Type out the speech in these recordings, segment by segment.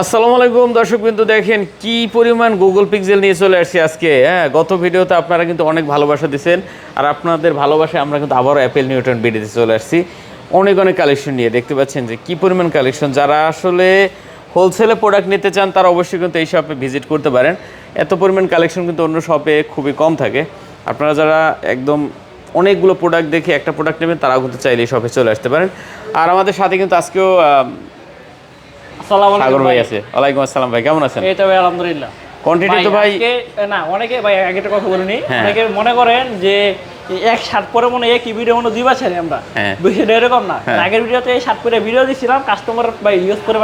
আসসালামু আলাইকুম দর্শক বিন্দু, দেখেন কি পরিমাণ গুগল পিক্সেল নিয়ে চলে আসছি আজকে। গত ভিডিওতে আপনারা কিন্তু অনেক ভালোবাসা দিচ্ছেন, আর আপনাদের ভালোবাসায় আমরা কিন্তু আবারও অ্যাপেল নিউটন বিডিতে চলে আসছি অনেক কালেকশন নিয়ে। দেখতে পাচ্ছেন যে কি পরিমাণ কালেকশন। যারা আসলে হোলসেলে প্রোডাক্ট নিতে চান তারা অবশ্যই কিন্তু এই শপে ভিজিট করতে পারেন। এত পরিমাণ কালেকশন কিন্তু অন্য শপে খুবই কম থাকে। আপনারা যারা একদম অনেকগুলো প্রোডাক্ট দেখে একটা প্রোডাক্ট নেবেন তারাও কিন্তু চাইলে এই শপে চলে আসতে পারেন। আর আমাদের সাথে কিন্তু আজকেও সাগর ভাই আছে। ওয়ালাইকুম আসসালাম ভাই, কেমন আছেন? এই তো ভাই আলহামদুলিল্লাহ। কোয়ান্টিটি তো ভাই না অনেকে ভাই আগে একটা কথা বলিনি, অনেকে মনে করেন যে এক শার্ট পরে মনে একই ভিডিও মনে দুইবার ছেড়ে আমরা, বিষয়টা এরকম না। আগের ভিডিওতে এই শার্ট পরে ভিডিও দিছিলাম, কাস্টমার ভাই ইউজ করে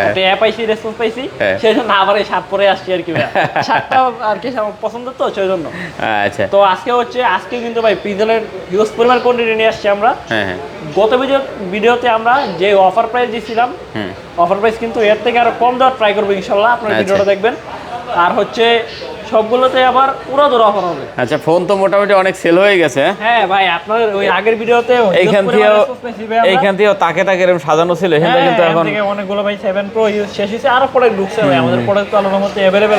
একটা অ্যাপ পাইছি, রেসপন্স পাইছি, সেই জন্য আবার এই শার্ট পরে আসছি আর কি। ভাই শার্টটা আর কি আমার পছন্দ তো সেই জন্য। আচ্ছা, তো আজকে কিন্তু ভাই পিজেলের ইউজ পরিমাণ কোয়ান্টিটি নিয়ে আসছি আমরা। গত ভিডিওতে আমরা যে অফার প্রাইস দিয়েছিলাম, অফার প্রাইস কিন্তু এর থেকে আরো কম দেওয়ার ট্রাই করবো ইনশাল্লাহ। আপনারা ভিডিওটা দেখবেন। আর সবগুলোতে আবার পুরো ধরে অফার হবে। আচ্ছা, ফোন তো মোটামুটি অনেক সেল হয়ে গেছে। হ্যাঁ ভাই, আপনার ওই আগের ভিডিওতে এইখান থেকেও তাকে এরকম সাজানো ছিল, এখানে কিন্তু এখন অনেকগুলো ভাই 7 Pro ইউজ শেষ হয়েছে, আরো প্রোডাক্ট ঢুকছে ভাই আমাদের। প্রোডাক্ট তো আলাদা মতে अवेलेबल।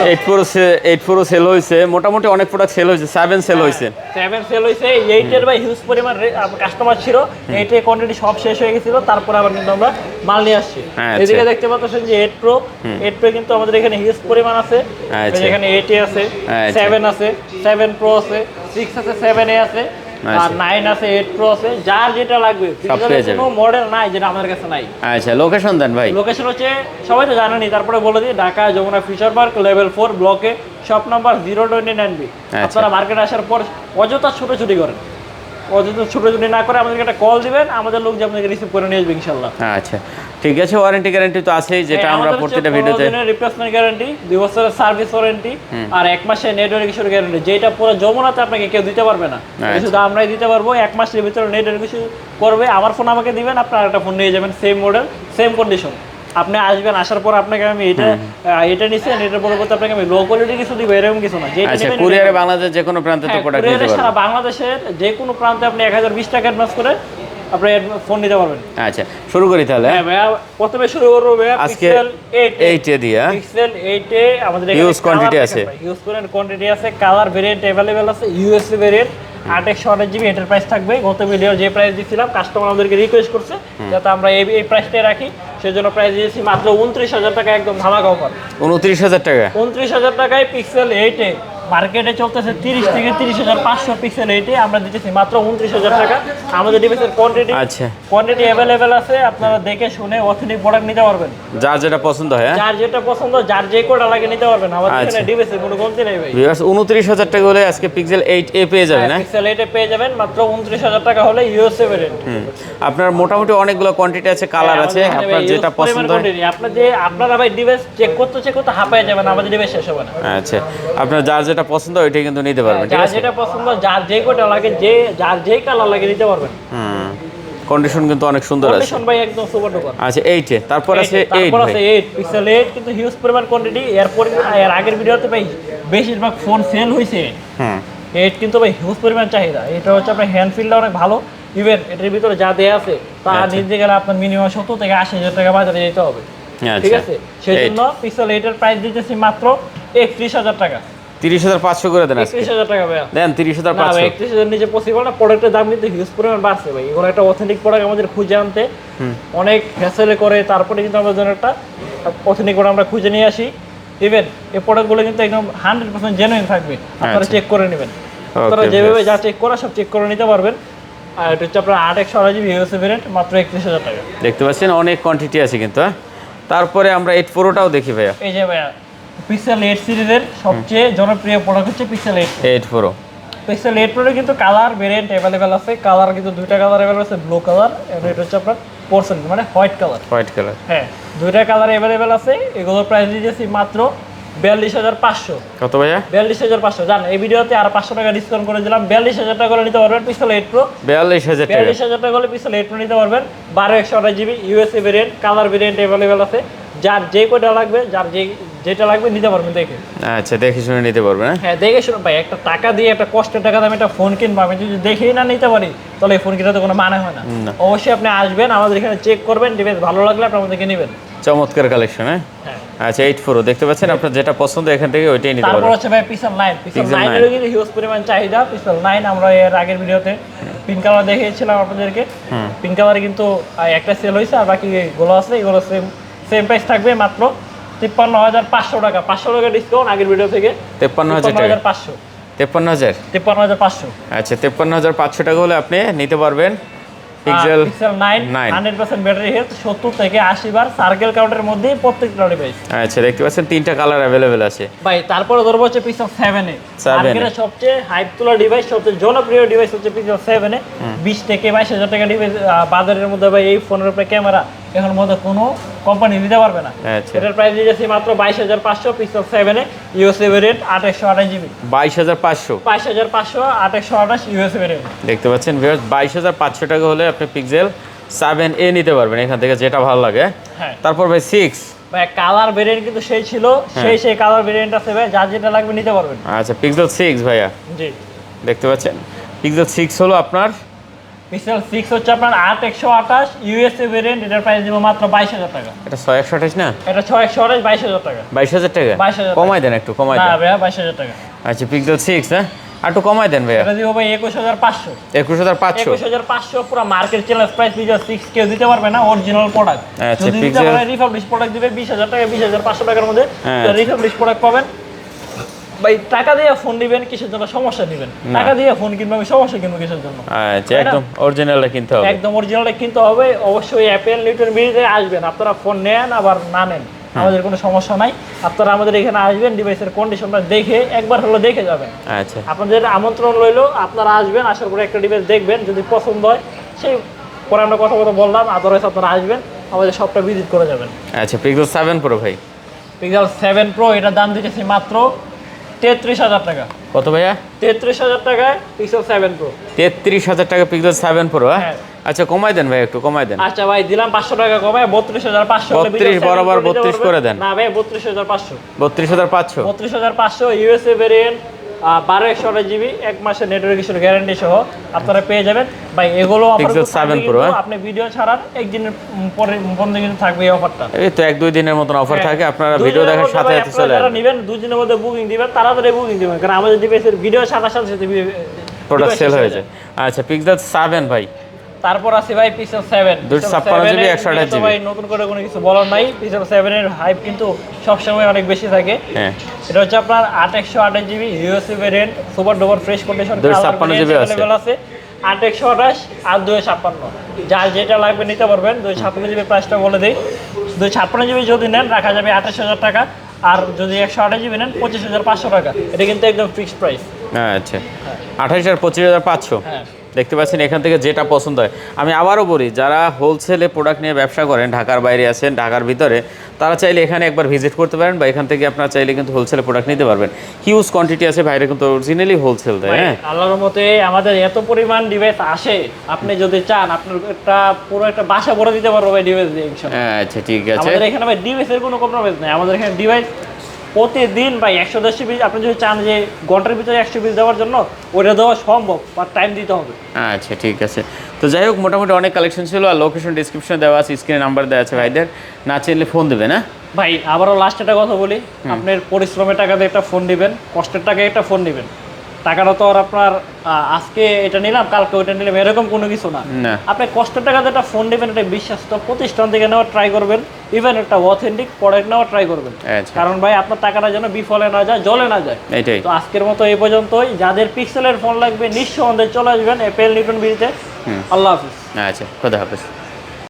8 Pro সেল হয়েছে, মোটামুটি অনেক প্রোডাক্ট সেল হয়েছে। 7 সেল হয়েছে, 7 সেল হয়েছে। 8 এর ভাই হিউজ পরিমাণ কাস্টমার ছিল, 8 এর কোয়ান্টিটি সব শেষ হয়ে গিয়েছিল, তারপর আবার কিন্তু আমরা মাল নিয়ে আসছি। এদিকে দেখতে পাচ্ছেন যে 8 Pro কিন্তু আমাদের এখানে হিউজ পরিমাণ আছে। এখানে 8 এ আছে, 7 আছে, 7 Pro আছে, 6 আছে, 7A আছে, আর 9 আছে, 8 Pro আছে। যার যেটা লাগবে, কোনো মডেল নাই যেটা আমাদের কাছে নাই। আচ্ছা, লোকেশন দেন ভাই। লোকেশন হচ্ছে সবাই তো জানেনই, তারপরে বলে দিই, Dhaka Jamuna Future Park level 4 ব্লকে, শপ নাম্বার 029B। আপনারা মার্কেটে আসার পর অযথা ছোটাছুটি করেন, অযথা ছোটাছুটি না করে আমাদেরকে একটা কল দিবেন, আমাদের লোক যে আপনাকে রিসিভ করে নিয়ে আসবে ইনশাআল্লাহ। আচ্ছা ঠিক আছে। ওয়ারেন্টি গ্যারান্টি তো আছেই, যেটা আমরা প্রত্যেকটা ভিডিওতে। রিপ্লেসমেন্ট গ্যারান্টি, 2 বছরের সার্ভিস ওয়ারেন্টি, আর 1 মাসের নেটওয়ার্ক ইস্যুর গ্যারান্টি, যেটা পুরো যমুনাতে আপনাকে কেউ দিতে পারবে না, শুধু আমরাই দিতে পারবো। 1 মাসের ভিতরে নেটওয়ার্ক ইস্যু করবে, আমার ফোন আমাকে দিবেন, আপনার একটা ফোন নিয়ে যাবেন, সেম মডেল সেম কন্ডিশন। আপনি আসবেন, আসার পর আপনাকে আমি এটা নিছেন, এটার পরিবর্তে আপনাকে আমি লো কোয়ালিটি কিছু দিব, এরকম কিছু না। আচ্ছা, কুরিয়ারে বাংলাদেশ যে কোনো প্রান্তে তো প্রোডাক্ট নিতে পারবেন। সারা বাংলাদেশের যে কোনো প্রান্তে আপনি 1020 টাকা অ্যাডভান্স করে আপনি ফোন নিতে পারবেন। আচ্ছা, শুরু করি তাহলে। হ্যাঁ ভাইয়া, প্রথমে শুরু করব ভাইয়া পিক্সেল 8 এ দিয়ে। পিক্সেল 8 এ আমাদের এখানে হিউজ কোয়ান্টিটি আছে, হিউজ কোয়ান্টিটি আছে, কালার ভেরিয়েন্ট अवेलेबल আছে, ইউএসবি ভেরিয়েন্ট 8/128GB এন্টারপ্রাইজ থাকবে। গত ভিডিও যে প্রাইস দিয়েছিলাম, কাস্টমার আমাদেরকে রিকোয়েস্ট করছে যাতে আমরা এই প্রাইসটাই রাখি, সেজন্য প্রাইস দিয়েছি মাত্র 29,000 টাকা, একদম ধামাকা অফার। 29,000 টাকা, 29,000 টাকায় পিক্সেল 8 এ মার্কেটে চলতেছে 30 থেকে 30,500 পিক্সেল 8 এ আমরা দিতেছি মাত্র 29,000 টাকা। আমাদের ডিভাইসের কোয়ান্টিটি अवेलेबल আছে, আপনারা দেখে শুনে অথেন্টিক প্রোডাক্ট নিতে পারবেন। যার যেটা পছন্দ হয়, যার যেটা পছন্দ, যার যে কোডা লাগে নিতে পারবেন। আমাদের এখানে ডিভাইসের কোনো কমতি নেই ভাই। 29,000 টাকা হলে আজকে পিক্সেল 8 এ পেয়ে যাবেন। পিক্সেল 8 এ পেয়ে যাবেন মাত্র 29,000 টাকা হলে ইউএসএ ভেরিয়েন্ট। আপনার মোটামুটি অনেকগুলো কোয়ান্টিটি আছে, কালার আছে, আপনার যেটা পছন্দ হয়। আপনারা ভাই ডিভাইস চেক করতে হাঁপায় যাবেন, আমাদের ডিভাইস শেষ হবে না। আচ্ছা, আপনার যার যেটা পছন্দ ওইটাই কিন্তু নিতে পারবেন। যার যেটা পছন্দ, যার যে কোডা লাগে, যার যেই কালার লাগে নিতে পারবেন। কন্ডিশন কিন্তু অনেক সুন্দর আছে। কন্ডিশন ভাই একদম সুপার ডুপার। আচ্ছা, 8 এ তারপর আছে 8 পিক্সেল 8 কিন্তু হিউজ পরিমাণ কোয়ান্টিটি। এর আগের ভিডিওতে ভাই বেশিরভাগ ফোন সেল হইছে। 8 কিন্তু ভাই হিউজ পরিমাণ চাহিদা। এটা হচ্ছে আপনার হ্যান্ড ফিলটা অনেক ভালো। ইভেন এটার ভিতরে যা দেয়া আছে তা নিতে গেলে আপনার মিনিমাম 70 থেকে 80,000 টাকা বাজারে যেতে হবে। ঠিক আছে, সেজন্য পিক্সেল 8 এর প্রাইস দিতেছি মাত্র 31,000 টাকা। 30,500 করে দেন। 31,000 টাকা ভাই দেন। 30,500 31,000 নিচে পসিবল না। প্রোডাক্টের দাম কিন্তু হিউজ পরিমাণ বাড়ছে ভাই। এগুলো একটা অথেন্টিক প্রোডাক্ট আমাদের খুঁজে আনতে অনেক হ্যাসেল করে, তারপরে কিন্তু আমাদের জন্য একটা অথেন্টিক প্রোডাক্ট আমরা খুঁজে নিয়ে আসি। ইভেন এই প্রোডাক্টগুলো কিন্তু একদম 100% জেনুইন থাকবে, আপনারা চেক করে নেবেন। আপনারা যেভাবে যা চেক করা সব চেক করে নিতে পারবেন। আর এটা হচ্ছে আপনার 8/128GB ইউএসবি ভেরিয়েন্ট, মাত্র 31,000 টাকা। দেখতে পাচ্ছেন অনেক কোয়ান্টিটি আছে কিন্তু। তারপরে আমরা 8 Proটাও দেখি ভাইয়া। এই যে ভাইয়া পিক্সেল 8 সিরিজের সবচেয়ে জনপ্রিয় প্রোডাক্ট হচ্ছে পিক্সেল 8 Pro। পিক্সেল 8 Pro কিন্তু কালার ভেরিয়েন্ট अवेलेबल আছে। কালার কিন্তু দুইটা কালার अवेलेबल আছে, ব্লু কালার এবং এটা হচ্ছে আপনার পোর্সন মানে হোয়াইট কালার। হ্যাঁ, দুইটা কালার अवेलेबल আছে। এগুলোর প্রাইস দিয়েছি মাত্র 42,500। কত ভাইয়া? 42,500। জান এই ভিডিওতে আর 500 টাকা ডিসকাউন্ট করে দিলাম। 42,000 টাকা করে নিতে পারবেন পিক্সেল 8 Pro। 42,000 টাকা হলে পিক্সেল 8 Pro নিতে পারবেন। 12/128GB USA variant, colour variant available আছে। যার যে কোডা লাগবে, যার যেটা লাগবে নিতে পারবেন দেখে। আচ্ছা, দেখে শুনে নিতে পারবেন। হ্যাঁ, দেখে শুনে ভাই, একটা টাকা দিয়ে একটা কষ্টের টাকা দামে একটা ফোন কিনবো, আমি যদি দেখেই না নিতে পারি তাহলে এই ফোন কিনতে কোনো মানে হয় না। অবশ্যই আপনি আসবেন, আমাদের এখানে চেক করবেন, ডিভাইস ভালো লাগলে আপনি আমাদেরকে নেবেন। চমৎকার কালেকশন। হ্যাঁ। আচ্ছা 8 Pro দেখতে পাচ্ছেন, আপনার যেটা পছন্দ এখান থেকে ওইটাই নিতে তারপর পারবেন। হচ্ছে ভাই পিক্সেল 9, পিক্সেল 9 এর কিন্তু হিউজ পরিমাণ চাহিদা। পিক্সেল 9 আমরা এর আগের ভিডিওতে পিঙ্ক কালার দেখিয়েছিলাম আপনাদেরকে। পিঙ্ক কালারে কিন্তু একটা সেল হয়েছে, আর বাকি গুলো আছে, এগুলো সেম প্রাইস থাকবে মাত্র 53,500 টাকা। 500 টাকা ডিসকাউন্ট আগের ভিডিও থেকে 53,500 53,500 53,500। আচ্ছা 53,500 টাকা হলে আপনি নিতে পারবেন পিক্সেল 9 100% ব্যাটারি হেলথ, 70 থেকে 80 বার সার্কেল কাউন্টের মধ্যে প্রত্যেকটা ডিভাইস। আচ্ছা দেখতে পাচ্ছেন 3টা কালার अवेलेबल আছে ভাই। তারপরে ধরবো হচ্ছে পিক্সেল 7 এ, মার্কেটে সবচেয়ে হাইপ তোলা ডিভাইস, সবচেয়ে জনপ্রিয় ডিভাইস হচ্ছে পিক্সেল 7 এ। 20 থেকে 22,000 টাকা ডিভাইস বাজারের মধ্যে ভাই এই ফোনের উপরে ক্যামেরা এখন মধ্যে কোনো কোম্পানি দিতে পারবে না। আচ্ছা এটার প্রাইস দিয়েছি মাত্র 22,500 পিক্সেল 7 এ, USA variant 2828 GB. 22,500 22,500 2828 USA variant. দেখতে পাচ্ছেন ভিউয়ার্স, 22,500 টাকা হলে আপনি পিক্সেল 7a নিতে পারবেন এখান থেকে, যেটা ভালো লাগে। হ্যাঁ। তারপর ভাই 6 ভাই কালার ভেরিয়েন্ট কিন্তু সেই ছিল, সেই কালার ভেরিয়েন্ট আছে ভাই, যার যেটা লাগবে নিতে পারবেন। আচ্ছা পিক্সেল 6 ভাইয়া জি দেখতে পাচ্ছেন, পিক্সেল 6 হলো আপনার পিক্সেল 6 হচ্ছে আপনার 8128 ইউএসএ ভেরিয়েন্ট। এটার প্রাইস দিব মাত্র 22,000 টাকা। এটা 6128 না, এটা 6128 22,000 টাকা। 22,000 টাকা 22,000 কমাই দেন, একটু কমাই না দেন। ভাইয়া 22,000 টাকা। আচ্ছা পিক্সেল 6 না, আর একটু কমাই দেন ভাইয়া। এটা দিব ভাই 21,500। 21,500 21,500 পুরো মার্কেট চ্যালেঞ্জ প্রাইস। পিক্সেল 6 কেউ দিতে পারবে না, অরিজিনাল প্রোডাক্ট। আচ্ছা, যদি দিতে পিক্সেল- পারে রিফাবলিশ প্রোডাক্ট দিবে 20,000 টাকা, 20,500 টাকার মধ্যে হ্যাঁ। রিফাবলিশ প্রোডাক্ট পাবেন। ভাই টাকা দিয়ে ফোন দিবেন কিসের জন্য, সমস্যা দিবেন। টাকা দিয়ে ফোন কিনবো, আমি সমস্যা কিনবো কিসের জন্য? আচ্ছা একদম অরিজিনালটা কিনতে হবে। একদম অরিজিনালটা কিনতে হবে। অবশ্যই অ্যাপেল নিউটন বিডিতে আসবেন, আপনারা ফোন নেন আবার না নেন, আমাদের কোনো সমস্যা নাই। আপনারা আমাদের এখানে আসবেন, ডিভাইসের কন্ডিশনটা দেখে একবার হলো দেখে যাবেন। আচ্ছা আপনাদের আমন্ত্রণ রইলো, আপনারা আসবেন, আসার পরে একটা ডিভাইস দেখবেন, যদি পছন্দ হয় সেই পরে আমরা কথা বললাম, আদারওয়াইজ আপনারা আসবেন, আমাদের সবটা ভিজিট করে যাবেন। আচ্ছা পিক্সেল 7 Pro ভাই পিক্সেল 7 Pro এটার দাম দিতেছি মাত্র 33,000 টাকা। কত ভাইয়া? 33,000 টাকায় পিক্সেল 7 Pro। 33,000 টাকা পিক্সেল 7 Pro। হ্যাঁ। আচ্ছা কমাই দেন ভাই, একটু কমাই দেন। আচ্ছা ভাই দিলাম 500 টাকা কমায় 32,500। 32 বরাবর 32 করে দেন। না ভাই 32,500। 32,500 32,500 ইউএসএ ভেরিয়েন্ট, 1228 জিবি, 1 মাসের নেটওয়ার্ক গ্যারান্টি সহ আপনারা পেয়ে যাবেন। ভাই এগুলো Pixel 7 Pro, আপনি ভিডিও ছাড়ার একদিনের পরে বন্ধ কিন্তু থাকবে এই অফারটা। এই তো 1-2 দিনের মতন অফার থাকে, আপনারা দুই ভিডিও দিনের দেখার মধ্যে সাথে ভাই সাথে আপনারা চলে যারা আসবেন। নেবেন 2 দিনের মধ্যে বুকিং দিবেন, তাড়াতাড়ি বুকিং দিবেন, কারণ আমাদের ডিভাইসের ভিডিও ছাড়ার সাথে সাথে প্রোডাক্ট সেল হয়ে যায়। আচ্ছা পিক্সেল 7 ভাই তারপর আছে ভাই পিক্সেল 7 256 জিবি 128 জিবি। ভাই নতুন করে কোনো কিছু বলার নাই, পিক্সেল 7 এর হাইপ কিন্তু সবসময় অনেক বেশি থাকে। হ্যাঁ এটা হচ্ছে আপনার 8128 GB USA variant, super duper fresh condition, 256 GB আছে। আছে 8128 আর 256। যার যেটা লাগবে নিতে পারবেন। 256 জিবি প্রাইসটা বলে দেই, 256 জিবি যদি নেন রাখা যাবে 28,000 টাকা, আর যদি 128 জিবি নেন 25,500 টাকা। এটা কিন্তু একদম ফিক্সড প্রাইস। আচ্ছা 28 আর 25,500 হ্যাঁ দেখতে পাচ্ছেন, এখান থেকে যেটা পছন্দ হয়। আমি আবারও বলি, যারা হোলসেলে প্রোডাক্ট নিয়ে ব্যবসা করেন, ঢাকার বাইরে আছেন, ঢাকার ভিতরে, তারা চাইলে এখানে একবার ভিজিট করতে পারেন, বা এখান থেকে আপনারা চাইলে কিন্তু হোলসেলে প্রোডাক্ট নিতে পারবেন। হিউজ কোয়ান্টিটি আছে, বাইরে কিন্তু অরিজিনালি হোলসেল দেয়। হ্যাঁ আল্লাহর মতে আমাদের এত পরিমাণ ডিভাইস আসে, আপনি যদি চান আপনার পুরো একটা বাসা ভরে দিতে পারবো ভাই ডিভাইস দিয়ে ইনশাআল্লাহ। আচ্ছা ঠিক আছে। আমাদের এখানে ভাই ডিভাইসের কোনো কম্প্রোমাইজ নাই। আমাদের এখানে ডিভাইস প্রতিদিন ভাই 110 পিস, আপনি যদি চান যে ঘন্টার ভিতরে 100 পিস দেওয়ার জন্য, ওটা দেওয়া সম্ভব, বাট টাইম দিতে হবে। আচ্ছা ঠিক আছে। তো যাই হোক, মোটামুটি অনেক কালেকশন ছিল, আর লোকেশন ডিসক্রিপশনে দেওয়া আছে, স্ক্রিনে নাম্বার দেওয়া আছে, ভাইদের না চাইলে ফোন দেবে না। ভাই আবারও লাস্ট একটা কথা বলি, আপনার পরিশ্রমের টাকা দিয়ে একটা ফোন দিবেন, কষ্টের টাকায় একটা ফোন দিবেন। টাকাটা তো আর আপনার আজকে এটা নিলাম কালকে ওইটা নিলাম এরকম কোনো কিছু না। আপনি কষ্টের টাকা দিয়ে একটা ফোন নেবেন, একটা বিশ্বাস্ত প্রতিষ্ঠান থেকে নেওয়ার ট্রাই করবেন, ইভেন একটা অথেন্টিক প্রোডাক্ট নেওয়ার ট্রাই করবেন। কারণ ভাই আপনার টাকাটা যেন বিফলে না যায়, জলে না যায়। এটাই তো আজকের মতো এই পর্যন্তই। যাদের পিক্সেলের ফোন লাগবে নিঃসন্দেহে চলে আসবেন অ্যাপেল নিউটন বিডিতে। আল্লাহ হাফিজ। আচ্ছা খোদা হাফেজ।